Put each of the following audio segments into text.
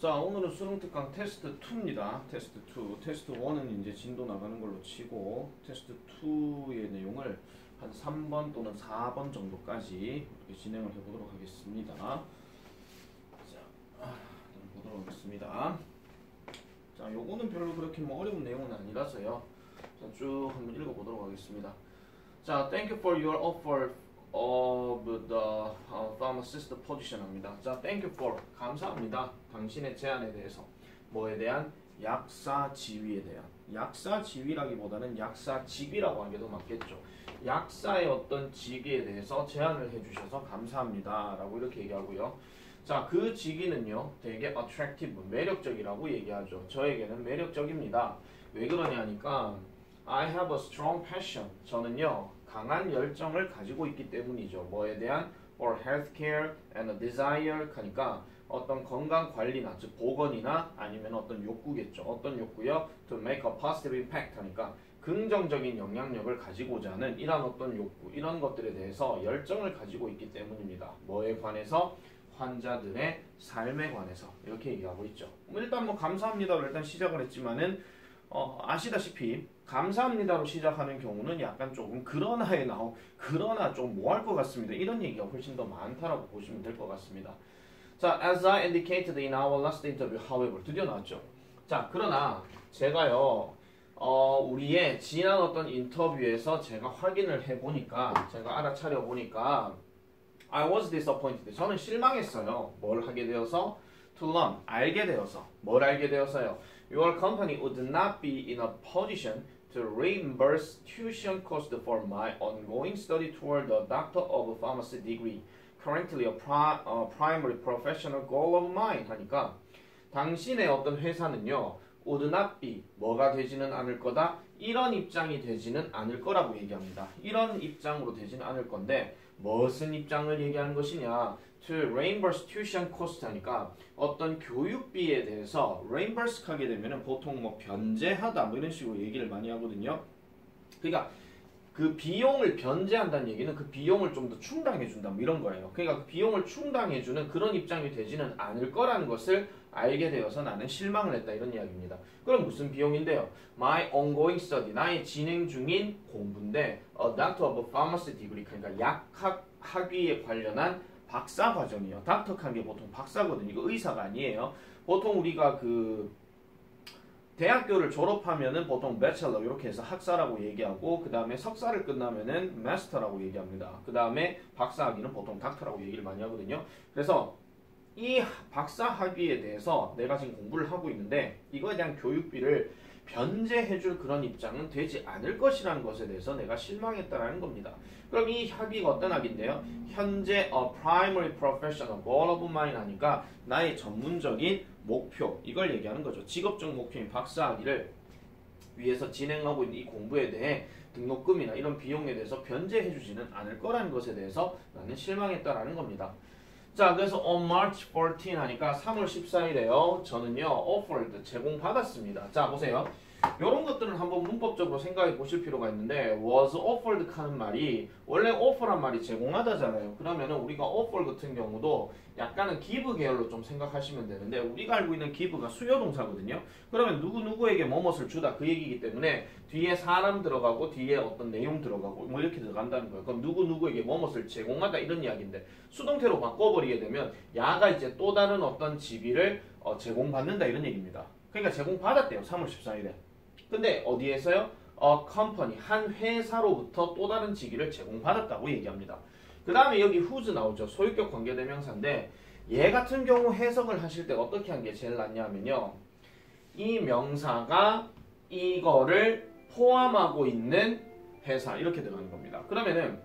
자, 오늘은 수능 특강 테스트 2입니다. 테스트 2. 테스트 1은 이제 진도 나가는 걸로 치고, 테스트 2의 내용을 한 3번 또는 4번 정도까지 이렇게 진행을 해보도록 하겠습니다. 자, 보도록 하겠습니다. 자, 요거는 별로 그렇게 뭐 어려운 내용은 아니라서요. 자, 쭉 한번 읽어보도록 하겠습니다. 자, thank you for your offer of the pharmacist position 합니다. 자, thank you for 감사합니다. 당신의 제안에 대해서 뭐에 대한 약사 지위에 대한 약사 지위라기보다는 약사 직위라고 하는 게 더 맞겠죠. 약사의 어떤 직위에 대해서 제안을 해주셔서 감사합니다. 라고 이렇게 얘기하고요. 자, 그 직위는요, 되게 attractive, 매력적이라고 얘기하죠. 저에게는 매력적입니다. 왜 그러냐니까 I have a strong passion. 저는요, 강한 열정을 가지고 있기 때문이죠. 뭐에 대한 for healthcare and a desire 하니까 어떤 건강 관리나 즉 보건이나 아니면 어떤 욕구겠죠. 어떤 욕구요? To make a positive impact 하니까 긍정적인 영향력을 가지고자 하는 이런 어떤 욕구, 이런 것들에 대해서 열정을 가지고 있기 때문입니다. 뭐에 관해서? 환자들의 삶에 관해서 이렇게 얘기하고 있죠. 일단 뭐 감사합니다로 일단 시작을 했지만은 아시다시피 감사합니다로 시작하는 경우는 약간 조금 그러나에 그러나 좀 뭐 할 것 같습니다. 이런 얘기가 훨씬 더 많다라고 보시면 될 것 같습니다. 자, as I indicated in our last interview, however, 드디어 나왔죠. 자, 그러나 제가요, 우리의 지난 어떤 인터뷰에서 제가 확인을 해보니까, 제가 알아차려 보니까, I was disappointed. 저는 실망했어요. 뭘 하게 되어서? To learn. 알게 되어서. 뭘 알게 되어서요? Your company would not be in a position to reimburse tuition cost for my ongoing study toward the Doctor of Pharmacy degree. Currently a primary professional goal of mine. 하니까 당신의 어떤 회사는요, would not be, 뭐가 되지는 않을 거다? 이런 입장이 되지는 않을 거라고 얘기합니다. 이런 입장으로 되지는 않을 건데 무슨 입장을 얘기하는 것이냐? To reimburse tuition cost 하니까 어떤 교육비에 대해서 reimburse 하게 되면은 보통 뭐 변제하다 뭐 이런 식으로 얘기를 많이 하거든요. 그러니까 그 비용을 변제한다는 얘기는 그 비용을 좀 더 충당해준다 뭐 이런 거예요. 그러니까 그 비용을 충당해주는 그런 입장이 되지는 않을 거라는 것을 알게 되어서 나는 실망을 했다 이런 이야기입니다. 그럼 무슨 비용인데요? My ongoing study, 나의 진행 중인 공부인데 a Doctor of Pharmacy degree, 그러니까 약학 학위에 관련한 박사 과정이요. 닥터한 게 보통 박사거든요. 이거 의사가 아니에요. 보통 우리가 그 대학교를 졸업하면은 보통 배첼러 이렇게 해서 학사라고 얘기하고 그 다음에 석사를 끝나면은 마스터라고 얘기합니다. 그 다음에 박사 학위는 보통 닥터라고 얘기를 많이 하거든요. 그래서 이 박사 학위에 대해서 내가 지금 공부를 하고 있는데 이거에 대한 교육비를 변제해줄 그런 입장은 되지 않을 것이라는 것에 대해서 내가 실망했다라는 겁니다. 그럼 이 학위가 어떤 학위인데요? 현재 a primary professional goal of mine 하니까 나의 전문적인 목표, 이걸 얘기하는 거죠. 직업적 목표인 박사 학위를 위해서 진행하고 있는 이 공부에 대해 등록금이나 이런 비용에 대해서 변제해주지는 않을 거라는 것에 대해서 나는 실망했다라는 겁니다. 자, 그래서 on March 14 하니까 3월 14일에요. 저는요, offered, 제공받았습니다. 자, 보세요. 이런 것들은 한번 문법적으로 생각해 보실 필요가 있는데 was offered 하는 말이 원래 offer란 말이 제공하다잖아요. 그러면은 우리가 offer 같은 경우도 약간은 give 계열로 좀 생각하시면 되는데 우리가 알고 있는 give가 수요동사거든요. 그러면 누구누구에게 뭐뭇을 주다 그 얘기이기 때문에 뒤에 사람 들어가고 뒤에 어떤 내용 들어가고 뭐 이렇게 들어간다는 거예요. 그럼 누구누구에게 뭐뭇을 제공하다 이런 이야기인데 수동태로 바꿔버리게 되면 야가 이제 또 다른 어떤 지위를 제공받는다 이런 얘기입니다. 그러니까 제공받았대요. 3월 14일에. 근데 어디에서요? company, 한 회사로부터 또 다른 직위를 제공받았다고 얘기합니다. 그 다음에 여기 whose 나오죠. 소유격 관계대명사인데 얘 같은 경우 해석을 하실 때 어떻게 한 게 제일 낫냐면요. 이 명사가 이거를 포함하고 있는 회사 이렇게 들어가는 겁니다. 그러면은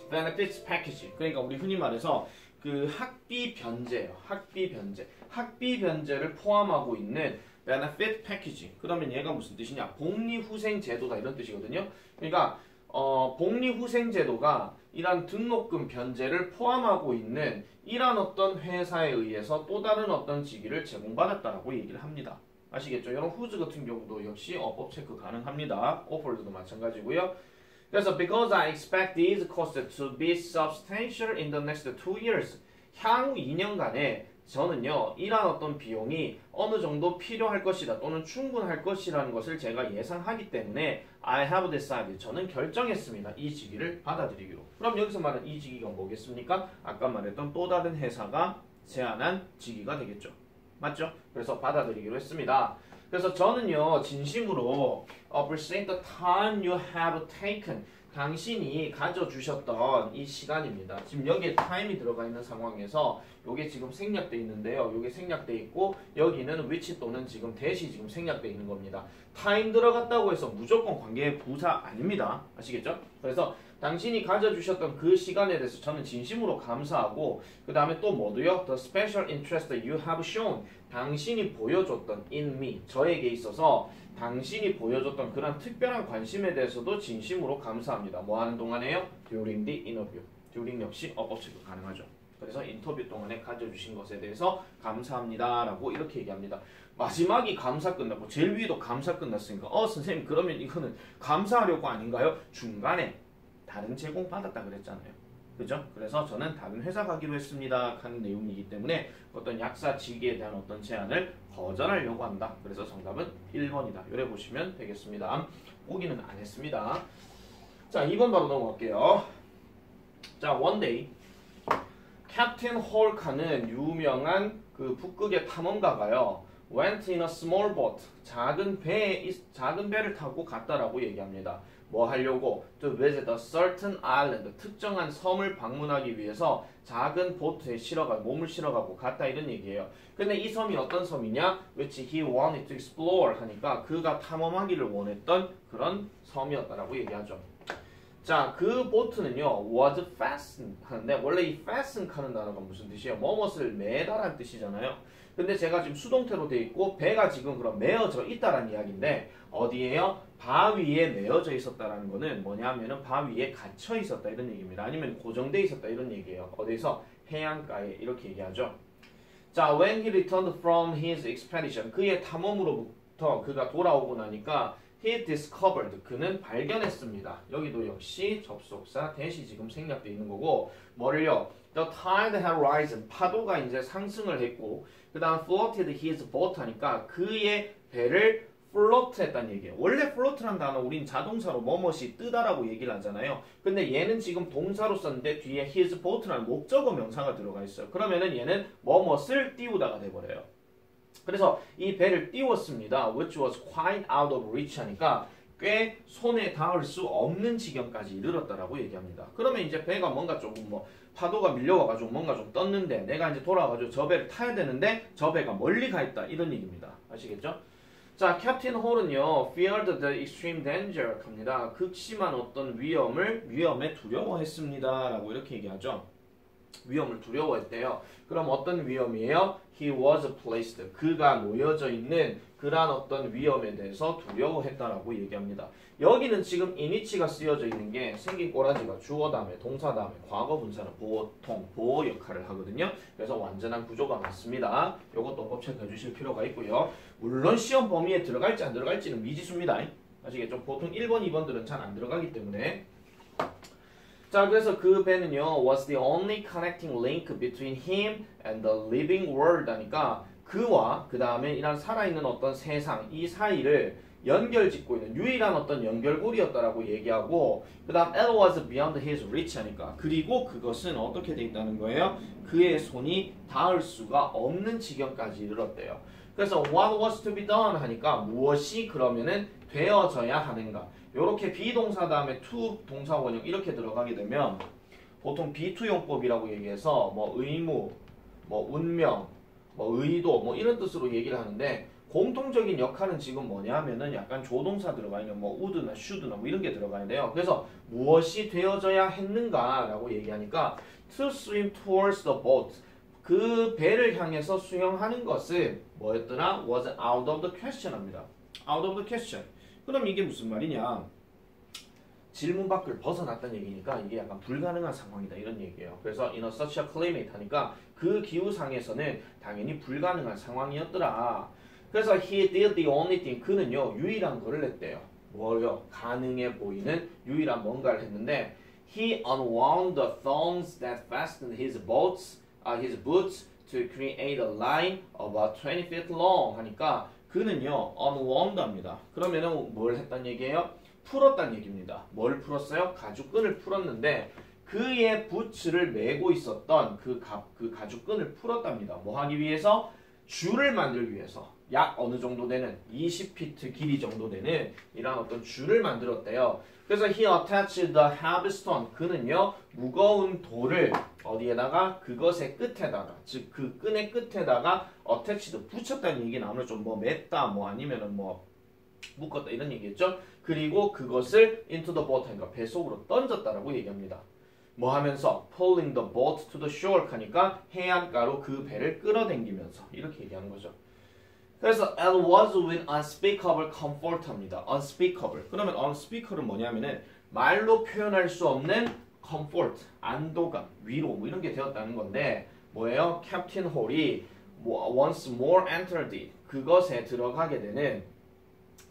benefits package, 그러니까 우리 흔히 말해서 그 학비 변제예요. 학비 변제. 학비 변제를 포함하고 있는 benefit package. 그러면 얘가 무슨 뜻이냐? 복리후생제도다 이런 뜻이거든요. 그러니까 복리후생제도가 이런 등록금 변제를 포함하고 있는 이런 어떤 회사에 의해서 또 다른 어떤 직위를 제공받았다라고 얘기를 합니다. 아시겠죠? 이런 whose 같은 경우도 역시 어법 체크 가능합니다. offered도 마찬가지고요. 그래서 because I expect these costs to be substantial in the next 2 years. 향후 2년간에 저는요 이런 어떤 비용이 어느 정도 필요할 것이다 또는 충분할 것이라는 것을 제가 예상하기 때문에 I have decided 저는 결정했습니다. 이 직위를 받아들이기로. 그럼 여기서 말하는 이 직위가 뭐겠습니까? 아까 말했던 또 다른 회사가 제안한 직위가 되겠죠. 맞죠? 그래서 받아들이기로 했습니다. 그래서 저는요 진심으로 appreciate the time you have taken 당신이 가져주셨던 이 시간입니다. 지금 여기에 time이 들어가 있는 상황에서 요게 지금 생략돼 있는데요. 요게 생략돼 있고 여기는 which 또는 지금 that이 지금 생략돼 있는 겁니다. time 들어갔다고 해서 무조건 관계의 부사 아닙니다. 아시겠죠? 그래서 당신이 가져주셨던 그 시간에 대해서 저는 진심으로 감사하고 그 다음에 또 뭐도요? The special interest that you have shown 당신이 보여줬던 in me 저에게 있어서 당신이 보여줬던 그런 특별한 관심에 대해서도 진심으로 감사합니다. 뭐 하는 동안에요? During the interview. During 역시 어법체도 가능하죠. 그래서 인터뷰 동안에 가져주신 것에 대해서 감사합니다 라고 이렇게 얘기합니다. 마지막이 감사 끝났고 제일 위도 감사 끝났으니까 선생님 그러면 이거는 감사하려고 아닌가요? 중간에 다른 제공 받았다 그랬잖아요. 그죠? 그래서 저는 다른 회사 가기로 했습니다 하는 내용이기 때문에 어떤 약사 직위에 대한 어떤 제안을 거절하려고 한다. 그래서 정답은 1번이다. 요래 보시면 되겠습니다. 보기는 안 했습니다. 자 2번 바로 넘어갈게요. 자 one day 캡틴 홀카는 유명한 그 북극의 탐험가가요. went in a small boat 작은 배를 타고 갔다라고 얘기합니다. 뭐 하려고? To visit a certain island 특정한 섬을 방문하기 위해서 작은 보트에 몸을 실어가고 갔다 이런 얘기예요. 근데 이 섬이 어떤 섬이냐? which he wanted to explore 하니까 그가 탐험하기를 원했던 그런 섬이었다라고 얘기하죠. 자, 그 보트는요 was fastened 하는데 원래 이 fasten 하는 단어가 무슨 뜻이에요? 뭐뭇을 매다란 뜻이잖아요. 근데 제가 지금 수동태로 돼 있고 배가 지금 그럼 메어져 있다라는 이야기인데 어디에요? 바위에 메어져 있었다라는 거는 뭐냐면은 바위에 갇혀 있었다 이런 얘기입니다. 아니면 고정돼 있었다 이런 얘기예요. 어디서? 해안가에 이렇게 얘기하죠. 자, when he returned from his expedition 그의 탐험으로부터 그가 돌아오고 나니까 he discovered 그는 발견했습니다. 여기도 역시 접속사 that이 지금 생략되어 있는 거고 뭐를요? The tide had risen 파도가 이제 상승을 했고 그 다음 floated his boat 하니까 그의 배를 float 했다는 얘기예요. 원래 float라는 단어 우린 자동사로 뭐뭇이 뜨다라고 얘기를 하잖아요. 근데 얘는 지금 동사로 썼는데 뒤에 his boat라는 목적어 명사가 들어가 있어요. 그러면은 얘는 뭐뭇을 띄우다가 돼버려요. 그래서 이 배를 띄웠습니다. which was quite out of reach 하니까 꽤 손에 닿을 수 없는 지경까지 이르렀다라고 얘기합니다. 그러면 이제 배가 뭔가 조금 파도가 밀려와가지고 뭔가 좀 떴는데 내가 이제 돌아와가지고 저 배를 타야 되는데 저 배가 멀리 가 있다 이런 얘기입니다. 아시겠죠? 자, 캡틴 홀은요 feared the extreme danger 합니다. 극심한 어떤 위험에 두려워했습니다 라고 이렇게 얘기하죠. 위험을 두려워했대요. 그럼 어떤 위험이에요? He was placed. 그가 놓여져 있는 그러한 어떤 위험에 대해서 두려워했다라고 얘기합니다. 여기는 지금 in이치가 쓰여져 있는 게 생긴 꼬라지가 주어 다음에 동사 다음에 과거 분사는 보통 보호 역할을 하거든요. 그래서 완전한 구조가 맞습니다. 이것도 언급 체크해 주실 필요가 있고요. 물론 시험 범위에 들어갈지 안 들어갈지는 미지수입니다. 아시겠죠? 보통 1번, 2번들은 잘 안 들어가기 때문에 자, 그래서 그 배는요 was the only connecting link between him and the living world 하니까 그와 그 다음에 이런 살아있는 어떤 세상 이 사이를 연결짓고 있는 유일한 어떤 연결고리였다라고 얘기하고 그 다음 it was beyond his reach 하니까 그리고 그것은 어떻게 돼 있다는 거예요? 그의 손이 닿을 수가 없는 지경까지 이르렀대요. 그래서 what was to be done 하니까 무엇이 그러면은 되어져야 하는가 요렇게 비동사 다음에 to 동사 원형 이렇게 들어가게 되면 보통 비투용법이라고 얘기해서 뭐 의무, 뭐 운명, 뭐 의도 뭐 이런 뜻으로 얘기를 하는데 공통적인 역할은 지금 뭐냐 하면은 약간 조동사 들어가 있는 뭐 would나 should나 뭐 이런 게 들어가는데요. 그래서 무엇이 되어져야 했는가라고 얘기하니까 to swim towards the boat 그 배를 향해서 수영하는 것은 뭐였더라? was out of the question 합니다. out of the question. 그럼 이게 무슨 말이냐? 질문 밖을 벗어났다는 얘기니까 이게 약간 불가능한 상황이다 이런 얘기예요. 그래서 in a such a climate 하니까 그 기후상에서는 당연히 불가능한 상황이었더라. 그래서 he did the only thing 그는요 유일한 거를 했대요. 뭐요? 가능해 보이는 유일한 뭔가를 했는데 he unwound the thongs that fastened his boots to create a line about 20 feet long 하니까 그는요 unwound 합니다. 그러면은 뭘 했단 얘기예요? 풀었단 얘기입니다. 뭘 풀었어요? 가죽끈을 풀었는데 그의 부츠를 메고 있었던 그 가죽끈을 풀었답니다. 뭐 하기 위해서? 줄을 만들기 위해서 약 어느 정도 되는 20피트 길이 정도 되는 이런 어떤 줄을 만들었대요. 그래서 he attached the heavy stone. 그는요 무거운 돌을 어디에다가 그것의 끝에다가 즉 그 끈의 끝에다가 attached 붙였다는 얘기는 아무래도 좀 뭐 맸다 뭐 아니면은 뭐 묶었다 이런 얘기겠죠. 그리고 그것을 into the boat 하니까 배 속으로 던졌다라고 얘기합니다. 뭐 하면서 pulling the boat to the shore 하니까 해안가로 그 배를 끌어당기면서 이렇게 얘기하는 거죠. 그래서 and was with unspeakable comfort 합니다. unspeakable. 그러면 unspeakable은 뭐냐면은 말로 표현할 수 없는 comfort, 안도감, 위로 뭐 이런 게 되었다는 건데 뭐예요? 캡틴 홀이 once more entered it. 그것에 들어가게 되는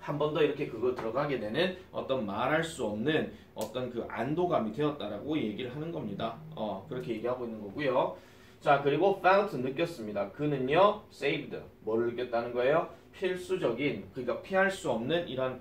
한 번 더 이렇게 그거 들어가게 되는 어떤 말할 수 없는 어떤 그 안도감이 되었다라고 얘기를 하는 겁니다. 그렇게 얘기하고 있는 거고요. 자, 그리고 felt 느꼈습니다. 그는요, saved. 뭐를 느꼈다는 거예요? 필수적인, 그러니까 피할 수 없는 이러한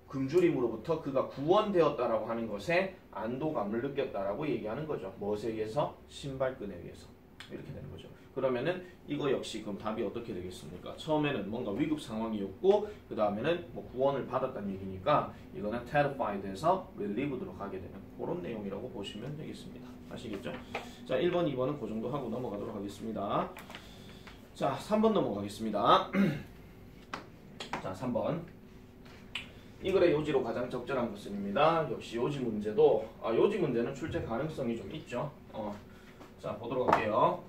굶주림으로부터 그가 구원되었다라고 하는 것에 안도감을 느꼈다라고 얘기하는 거죠. 무엇에 의해서? 신발끈에 의해서. 이렇게 되는 거죠. 그러면은 이거 역시 그럼 답이 어떻게 되겠습니까? 처음에는 뭔가 위급 상황이었고 그 다음에는 뭐 구원을 받았다는 얘기니까 이거는 terrified에서 relieved로 가게 되는 그런 내용이라고 보시면 되겠습니다. 아시겠죠? 자, 1번, 2번은 그 정도 하고 넘어가도록 하겠습니다. 자, 3번 넘어가겠습니다. 자, 3번. 이 글의 요지로 가장 적절한 것은입니다. 역시 요지 문제도 요지 문제는 출제 가능성이 좀 있죠. 자, 보도록 할게요.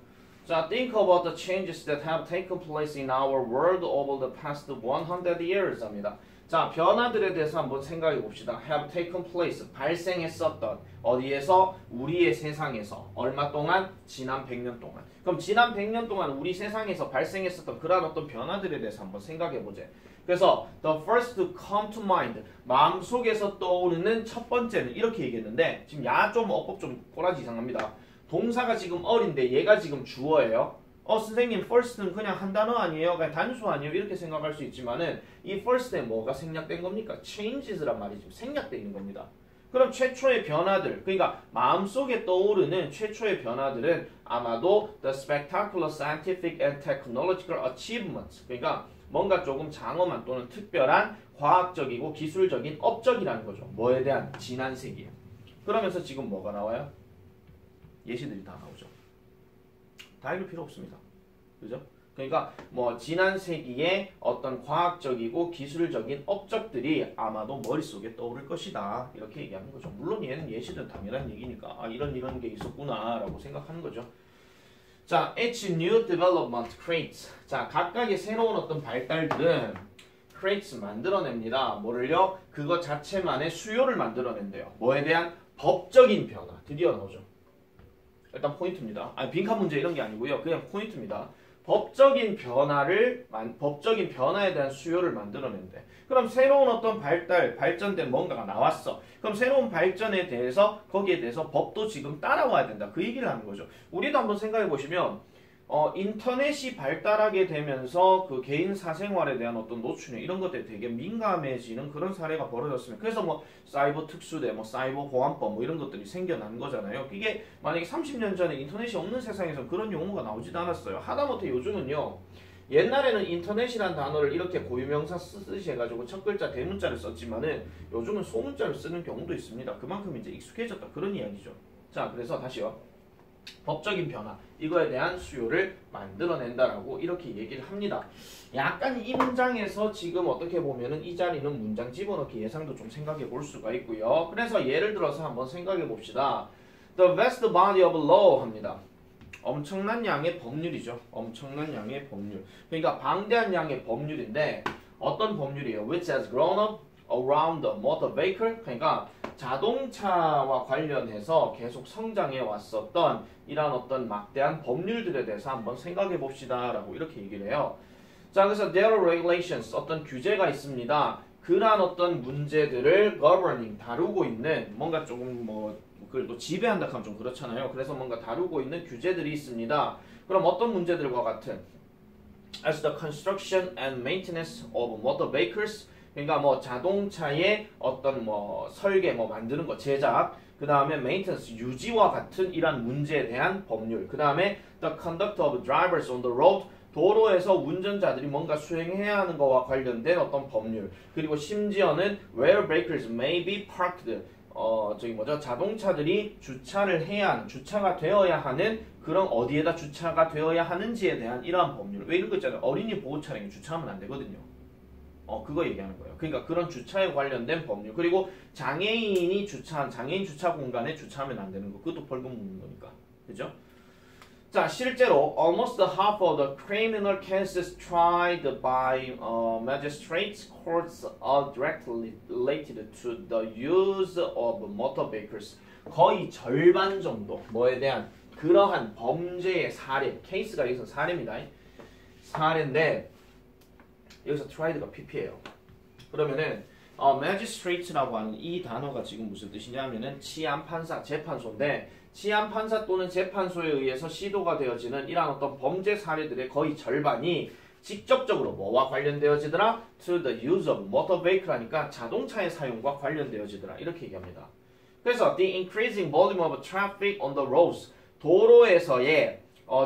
자, think about the changes that have taken place in our world over the past 100 years 합니다. 자, 변화들에 대해서 한번 생각해 봅시다. have taken place, 발생했었던 어디에서? 우리의 세상에서. 얼마 동안? 지난 100년 동안. 그럼 지난 100년 동안 우리 세상에서 발생했었던 그러한 어떤 변화들에 대해서 한번 생각해 보자. 그래서 the first to come to mind, 마음속에서 떠오르는 첫 번째는 이렇게 얘기했는데 지금 좀 어법 좀 꼬라지 이상합니다. 동사가 지금 어린데 얘가 지금 주어예요. 선생님 first는 그냥 한 단어 아니에요? 그냥 단수 아니에요? 이렇게 생각할 수 있지만은 이 first에 뭐가 생략된 겁니까? changes란 말이 지금 생략되어 있는 겁니다. 그럼 최초의 변화들, 그러니까 마음속에 떠오르는 최초의 변화들은 아마도 the spectacular scientific and technological achievements, 그러니까 뭔가 조금 장엄한 또는 특별한 과학적이고 기술적인 업적이라는 거죠. 뭐에 대한? 지난 세기에. 그러면서 지금 뭐가 나와요? 예시들이 다 나오죠. 다 읽을 필요 없습니다. 그죠? 그러니까 뭐 지난 세기의 어떤 과학적이고 기술적인 업적들이 아마도 머릿속에 떠오를 것이다. 이렇게 얘기하는 거죠. 물론 얘는 예시든 당연한 얘기니까 이런 게 있었구나 라고 생각하는 거죠. 자, each new development creates. 자, 각각의 새로운 어떤 발달들은 creates 만들어냅니다. 뭐를요? 그것 자체만의 수요를 만들어낸대요. 뭐에 대한? 법적인 변화. 드디어 나오죠. 일단 포인트입니다. 빈칸 문제 이런 게 아니고요. 그냥 포인트입니다. 법적인 변화에 대한 수요를 만들어낸대. 그럼 새로운 어떤 발전된 뭔가가 나왔어. 그럼 새로운 발전에 대해서 거기에 대해서 법도 지금 따라와야 된다. 그 얘기를 하는 거죠. 우리도 한번 생각해 보시면 인터넷이 발달하게 되면서 그 개인 사생활에 대한 어떤 노출력 이런 것들이 되게 민감해지는 그런 사례가 벌어졌으면 그래서 뭐 사이버 특수대, 뭐 사이버 보안법 뭐 이런 것들이 생겨난 거잖아요. 이게 만약에 30년 전에 인터넷이 없는 세상에서 그런 용어가 나오지도 않았어요. 하다못해 요즘은요. 옛날에는 인터넷이라는 단어를 이렇게 고유명사 쓰듯이 해가지고 첫 글자 대문자를 썼지만은 요즘은 소문자를 쓰는 경우도 있습니다. 그만큼 이제 익숙해졌다 그런 이야기죠. 자, 그래서 다시요. 법적인 변화, 이거에 대한 수요를 만들어낸다라고 이렇게 얘기를 합니다. 약간 이 문장에서 지금 어떻게 보면은 이 자리는 문장 집어넣기 예상도 좀 생각해 볼 수가 있고요. 그래서 예를 들어서 한번 생각해 봅시다. The vast body of law 합니다. 엄청난 양의 법률이죠. 엄청난 양의 법률. 그러니까 방대한 양의 법률인데 어떤 법률이에요? Which has grown up around the motor vehicle. 그러니까 자동차와 관련해서 계속 성장해 왔었던 이러한 어떤 막대한 법률들에 대해서 한번 생각해 봅시다 라고 이렇게 얘기를 해요. 자, 그래서 there are regulations, 어떤 규제가 있습니다. 그러한 어떤 문제들을 governing 다루고 있는 뭔가 조금 뭐 그걸 또 지배한다 하면 좀 그렇잖아요. 그래서 뭔가 다루고 있는 규제들이 있습니다. 그럼 어떤 문제들과 같은 as the construction and maintenance of motor vehicles 그러니까 뭐 자동차의 어떤 뭐 설계 뭐 만드는 거 제작 그 다음에 maintenance 유지와 같은 이러한 문제에 대한 법률 그 다음에 the conduct of drivers on the road 도로에서 운전자들이 뭔가 수행해야 하는 것과 관련된 어떤 법률 그리고 심지어는 where vehicles may be parked 저기 뭐죠 자동차들이 주차를 해야 하는 주차가 되어야 하는 그런 어디에다 주차가 되어야 하는지에 대한 이러한 법률 왜 이런 거 있잖아요 어린이 보호 차량에 주차하면 안 되거든요 그거 얘기하는 거예요 그러니까 그런 주차에 관련된 법률 그리고 장애인이 주차한 장애인 주차 공간에 주차하면 안 되는 거 그것도 벌금 묻는 거니까 그죠? 자 실제로 almost half of the criminal cases tried by magistrates courts are directly related to the use of motor vehicles. 거의 절반 정도 뭐에 대한 그러한 범죄의 사례 케이스가 여기서 사례입니다. 사례인데 여기서 tried가 pp예요. 그러면은 magistrate라고 하는 이 단어가 지금 무슨 뜻이냐면은 치안판사 재판소인데 치안판사 또는 재판소에 의해서 시도가 되어지는 이러한 어떤 범죄 사례들의 거의 절반이 직접적으로 뭐와 관련되어지더라? To the use of motor vehicle 하니까 자동차의 사용과 관련되어지더라. 이렇게 얘기합니다. 그래서 the increasing volume of traffic on the roads 도로에서의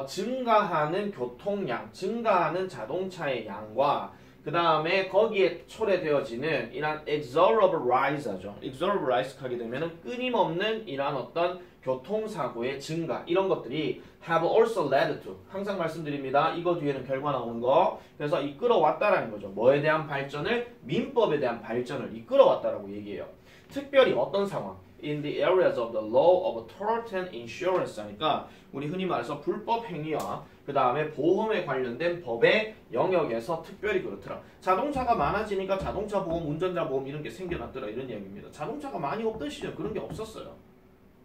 증가하는 교통량, 증가하는 자동차의 양과 그 다음에 거기에 초래되어지는 이런 exorable rise죠. exorable rise 하게 되면은 끊임없는 이러한 어떤 교통사고의 증가 이런 것들이 have also led to 항상 말씀드립니다. 이거 뒤에는 결과 나오는 거 그래서 이끌어왔다라는 거죠. 뭐에 대한 발전을 민법에 대한 발전을 이끌어왔다라고 얘기해요. 특별히 어떤 상황 in the areas of the law of tort and insurance 하니까 우리 흔히 말해서 불법 행위와 그 다음에 보험에 관련된 법의 영역에서 특별히 그렇더라. 자동차가 많아지니까 자동차 보험, 운전자 보험 이런 게 생겨났더라 이런 이야기입니다. 자동차가 많이 없던 시절 그런 게 없었어요.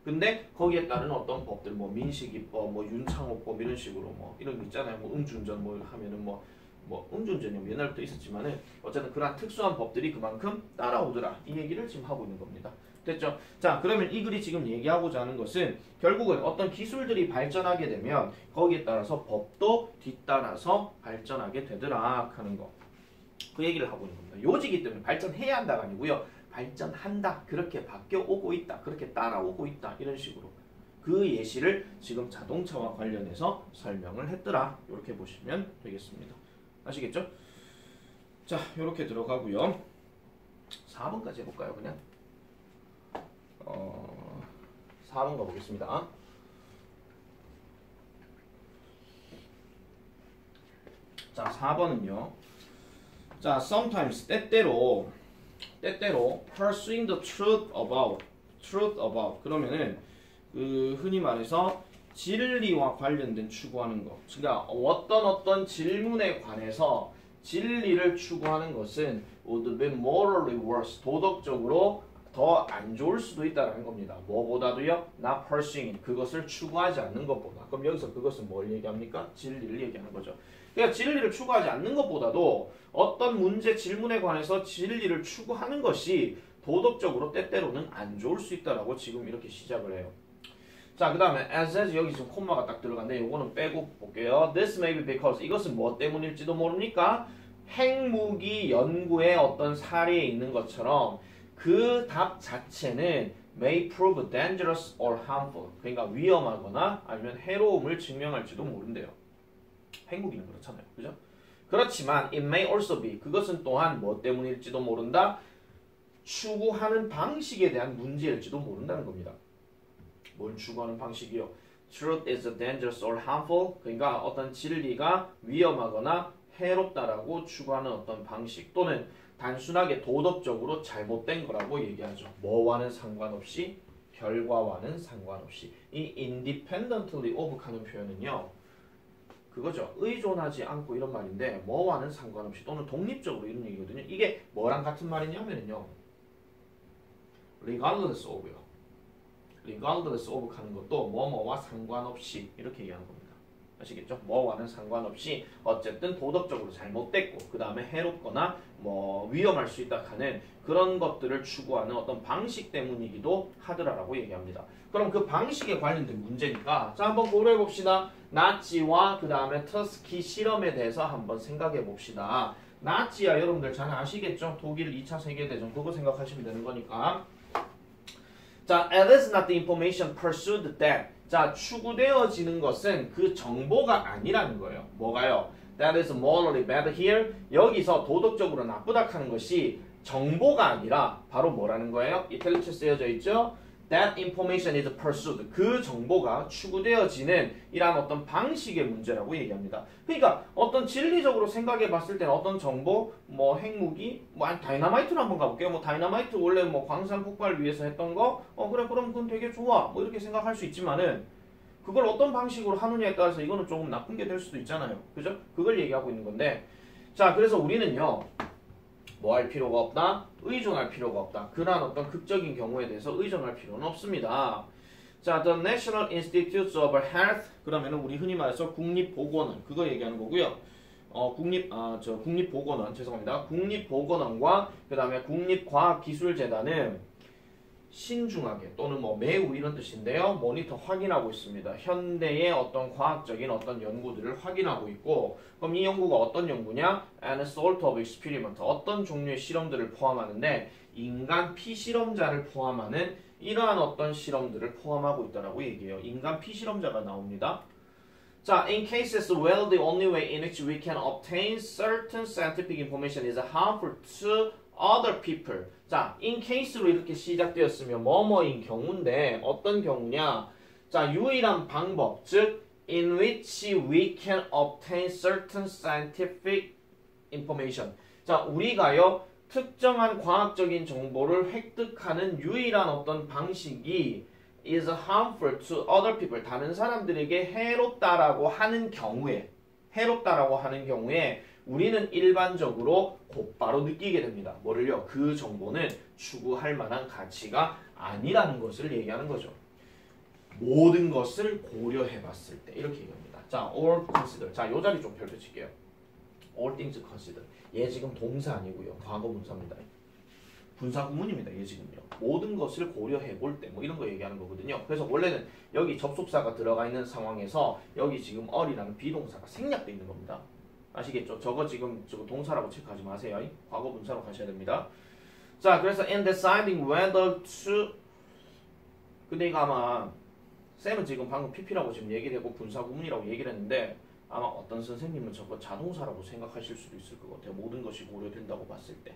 근데 거기에 따른 어떤 법들 뭐 민식이법, 뭐 윤창호법 이런 식으로 뭐 이런 거 있잖아요. 뭐 음주운전 뭐 하면은 뭐 음주운전이 옛날부터 있었지만은 어쨌든 그러한 특수한 법들이 그만큼 따라오더라. 이 얘기를 지금 하고 있는 겁니다. 됐죠? 자 그러면 이 글이 지금 얘기하고자 하는 것은 결국은 어떤 기술들이 발전하게 되면 거기에 따라서 법도 뒤따라서 발전하게 되더라 하는 거. 그 얘기를 하고 있는 겁니다. 요지기 때문에 발전해야 한다가 아니고요. 발전한다. 그렇게 바뀌어오고 있다. 그렇게 따라오고 있다. 이런 식으로. 그 예시를 지금 자동차와 관련해서 설명을 했더라. 이렇게 보시면 되겠습니다. 아시겠죠? 자, 이렇게 들어가고요. 4번까지 해볼까요? 그냥? 4번 가보겠습니다. 자, 4번은요. 자, sometimes 때때로 pursuing the truth about 그러면은 그 흔히 말해서 진리와 관련된 추구하는 것. 그러니까 어떤 질문에 관해서 진리를 추구하는 것은 would be morally worse. 도덕적으로 더 안 좋을 수도 있다는 겁니다. 뭐보다도요? not pursuing 그것을 추구하지 않는 것보다. 그럼 여기서 그것은 뭘 얘기합니까? 진리를 얘기하는 거죠. 그러니까 진리를 추구하지 않는 것보다도 어떤 문제 질문에 관해서 진리를 추구하는 것이 도덕적으로 때때로는 안 좋을 수 있다라고 지금 이렇게 시작을 해요. 자, 그 다음에 as 여기 지금 콤마가 딱 들어간데 요거는 빼고 볼게요. This may be because 이것은 뭐 때문일지도 모릅니까? 핵무기 연구의 어떤 사례에 있는 것처럼 그 답 자체는 may prove dangerous or harmful. 그러니까 위험하거나 아니면 해로움을 증명할지도 모른대요. 핵무기는 그렇잖아요. 그죠? 그렇지만 it may also be 그것은 또한 뭐 때문일지도 모른다. 추구하는 방식에 대한 문제일지도 모른다는 겁니다. 뭘 추구하는 방식이요? Truth is dangerous or harmful. 그러니까 어떤 진리가 위험하거나 해롭다라고 추구하는 어떤 방식 또는 단순하게 도덕적으로 잘못된 거라고 얘기하죠. 뭐와는 상관없이 결과와는 상관없이 이 independently of 하는 표현은요. 그거죠. 의존하지 않고 이런 말인데 뭐와는 상관없이 또는 독립적으로 이런 얘기거든요. 이게 뭐랑 같은 말이냐면요. regardless of요. regardless of 하는 것도 뭐뭐와 상관없이 이렇게 얘기하는 겁니다. 아시겠죠? 뭐와는 상관없이 어쨌든 도덕적으로 잘못됐고 그 다음에 해롭거나 뭐 위험할 수 있다 하는 그런 것들을 추구하는 어떤 방식 때문이기도 하더라라고 얘기합니다. 그럼 그 방식에 관련된 문제니까 자 한번 고려해 봅시다. 나치와 그 다음에 터스키 실험에 대해서 한번 생각해 봅시다. 나치야 여러분들 잘 아시겠죠? 독일 2차 세계대전 그거 생각하시면 되는 거니까. 자, it is not the information pursued that. 자, 추구되어지는 것은 그 정보가 아니라는 거예요. 뭐가요? That is morally bad here. 여기서 도덕적으로 나쁘다 하는 것이 정보가 아니라 바로 뭐라는 거예요? 이탈리아로 쓰여져 있죠? That information is pursued. 그 정보가 추구되어지는 이러한 어떤 방식의 문제라고 얘기합니다. 그러니까 어떤 진리적으로 생각해 봤을 때는 어떤 정보, 뭐 핵무기, 뭐 다이너마이트로 한번 가볼게요. 뭐 다이너마이트 원래 뭐 광산 폭발 위해서 했던 거, 그래 그럼 그건 되게 좋아. 뭐 이렇게 생각할 수 있지만은 그걸 어떤 방식으로 하느냐에 따라서 이거는 조금 나쁜 게 될 수도 있잖아요. 그죠? 그걸 얘기하고 있는 건데, 자 그래서 우리는요. 뭐 할 필요가 없다? 의존할 필요가 없다. 그러한 어떤 극적인 경우에 대해서 의존할 필요는 없습니다. 자, The National Institutes of Health 그러면은 우리 흔히 말해서 국립보건원 그거 얘기하는 거고요. 국립보건원 죄송합니다. 국립보건원과 그 다음에 국립과학기술재단은 신중하게 또는 뭐 매우 이런 뜻인데요. 모니터 확인하고 있습니다. 현대의 어떤 과학적인 어떤 연구들을 확인하고 있고 그럼 이 연구가 어떤 연구냐? And sort of experiment 어떤 종류의 실험들을 포함하는데 인간 피실험자를 포함하는 이러한 어떤 실험들을 포함하고 있다라고 얘기해요. 인간 피실험자가 나옵니다. 자, in cases where the only way in which we can obtain certain scientific information is harmful to other people. 자, in case로 이렇게 시작되었으면 뭐뭐인 경우인데 어떤 경우냐? 자, 유일한 방법, 즉 in which we can obtain certain scientific information. 자, 우리가요 특정한 과학적인 정보를 획득하는 유일한 어떤 방식이 is harmful to other people. 다른 사람들에게 해롭다라고 하는 경우에 우리는 일반적으로 곧바로 느끼게 됩니다. 뭐를요? 그 정보는 추구할 만한 가치가 아니라는 것을 얘기하는 거죠. 모든 것을 고려해 봤을 때 이렇게 얘기합니다. 자, all consider. 자, 요 자리 좀 별표 칠게요. all things consider. 얘 지금 동사 아니고요. 과거 분사입니다. 분사 구문입니다. 얘 지금요. 모든 것을 고려해 볼 때 뭐 이런 거 얘기하는 거거든요. 그래서 원래는 여기 접속사가 들어가 있는 상황에서 여기 지금 all이라는 비동사가 생략되어 있는 겁니다. 아시겠죠? 저거 지금 동사라고 체크하지 마세요. 과거 분사로 가셔야 됩니다. 자, 그래서 in deciding whether to 근데 이거 아마 쌤은 지금 방금 PP라고 지금 얘기를 했고 분사 구문이라고 얘기를 했는데 아마 어떤 선생님은 저거 자동사라고 생각하실 수도 있을 것 같아요. 모든 것이 고려된다고 봤을 때.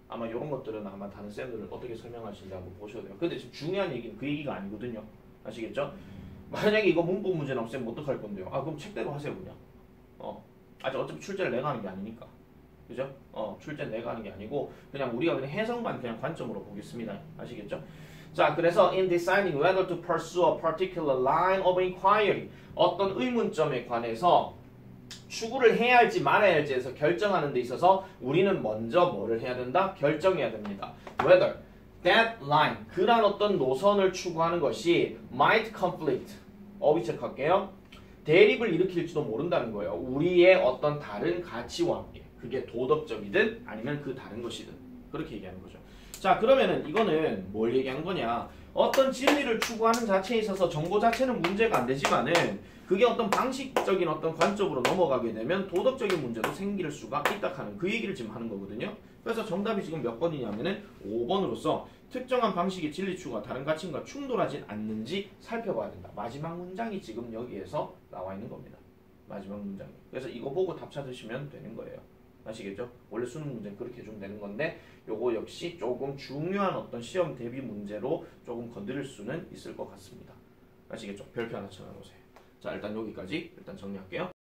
아마 이런 것들은 아마 다른 쌤들을 어떻게 설명하시는지 한번 보셔야 돼요. 근데 지금 중요한 얘기는 그 얘기가 아니거든요. 아시겠죠? 만약에 이거 문법 문제 나오면 쌤 어떡할 건데요? 그럼 책대로 하세요 그냥. 어차피 출제를 내가 하는 게 아니니까. 그죠? 출제는 내가 하는 게 아니고 그냥 우리가 그냥 해석만 그냥 관점으로 보겠습니다. 아시겠죠? 자, 그래서 in deciding whether to pursue a particular line of inquiry 어떤 의문점에 관해서 추구를 해야 할지 말아야 할지에서 결정하는 데 있어서 우리는 먼저 뭐를 해야 된다? 결정해야 됩니다. Whether that line 그런 어떤 노선을 추구하는 것이 might conflict 어휘 체크할게요. 대립을 일으킬지도 모른다는 거예요. 우리의 어떤 다른 가치와 함께 그게 도덕적이든 아니면 그 다른 것이든 그렇게 얘기하는 거죠. 자, 그러면은 이거는 뭘 얘기하는 거냐? 어떤 진리를 추구하는 자체에 있어서 정보 자체는 문제가 안 되지만은 그게 어떤 방식적인 어떤 관점으로 넘어가게 되면 도덕적인 문제도 생길 수가 있다 하는 그 얘기를 지금 하는 거거든요. 그래서 정답이 지금 몇 번이냐면은 5번으로서 특정한 방식의 진리 추구가 다른 가치과 충돌하지 않는지 살펴봐야 된다. 마지막 문장이 지금 여기에서 나와 있는 겁니다. 마지막 문장이. 그래서 이거 보고 답 찾으시면 되는 거예요. 아시겠죠? 원래 수능 문제는 그렇게 해주면 되는 건데 요거 역시 조금 중요한 어떤 시험 대비 문제로 조금 건드릴 수는 있을 것 같습니다. 아시겠죠? 별표 하나 쳐놓으세요. 자, 일단 여기까지 일단 정리할게요.